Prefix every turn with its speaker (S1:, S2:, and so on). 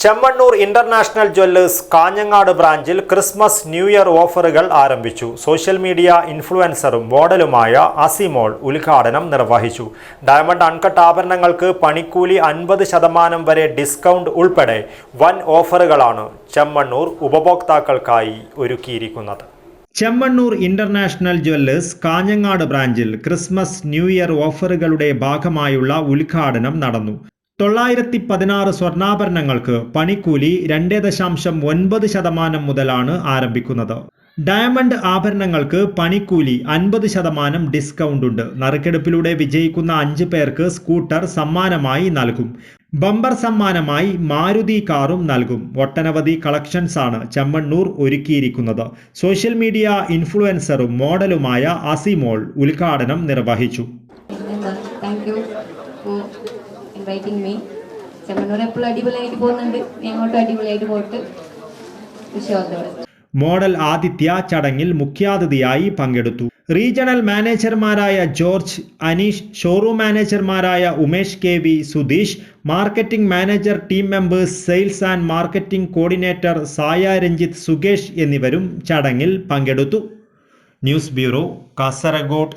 S1: Chemmanur international Jewellers Kanhangad ബ്രാഞ്ചിൽ Christmas new year ഓഫറുകൾ ആരംഭിച്ചു. സോഷ്യൽ മീഡിയ ഇൻഫ്ലുവൻസറും മോഡലുമായ അസിമോൾ ഉദ്ഘാടനം നിർവഹിച്ചു. ഡയമണ്ട് അൺകട്ട് ആഭരണങ്ങൾക്ക് പണിക്കൂലി 50% വരെ ഡിസ്കൗണ്ട് ഉൾപ്പെടെ വൻ ഓഫറുകളാണ് ചെമ്മണ്ണൂർ ഉപഭോക്താക്കൾക്കായി ഒരുക്കിയിരിക്കുന്നത്. ചെമ്മണ്ണൂർ ഇന്റർനാഷണൽ ജ്വല്ലേഴ്സ് കാഞ്ഞങ്ങാട് ബ്രാഞ്ചിൽ ക്രിസ്മസ് ന്യൂ ഇയർ ഓഫറുകളുടെ ഭാഗമായുള്ള ഉദ്ഘാടനം നടന്നു. 916 സ്വർണ്ണാഭരണങ്ങൾക്ക് പണിക്കൂലി 2.9% മുതലാണ് ആരംഭിക്കുന്നത്. ഡയമണ്ട് ആഭരണങ്ങൾക്ക് പണിക്കൂലി 50% ഡിസ്കൗണ്ട് ഉണ്ട്. നറുക്കെടുപ്പിലൂടെ വിജയിക്കുന്ന 5 പേർക്ക് സ്കൂട്ടർ സമ്മാനമായി നൽകും. ബമ്പർ സമ്മാനമായി മാരുതി കാറും നൽകും. ഒട്ടനവധി കളക്ഷൻസ് ആണ് ചെമ്മണ്ണൂർ ഒരുക്കിയിരിക്കുന്നത്. സോഷ്യൽ മീഡിയ ഇൻഫ്ലുവൻസറും മോഡലുമായ അസിമോൾ ഉദ്ഘാടനം നിർവഹിച്ചു.
S2: inviting me. ചെമ്മണ്ണൂർ എപ്പോഴും അടിപൊളിയായിട്ട് പോകുന്നുണ്ട്. ഞങ്ങോട്ടും അടിപൊളിയായിട്ട് പോയിട്ട് വിശ്വാസത്തോടെ.
S1: മോഡൽ ആദിത്യ ചടങ്ങിൽ മുഖ്യാതിഥിയായി പങ്കെടുത്തു. റീജിയണൽ മാനേജർമാരായ ജോർജ്, അനീഷ്, ഷോറൂം മാനേജർമാരായ Umesh KV, Sudheesh, marketing manager, team members, sales and marketing coordinator Saya Ranjith, Sukesh എന്നിവരും ചടങ്ങിൽ പങ്കെടുത്തു. News bureau, Kasaragod.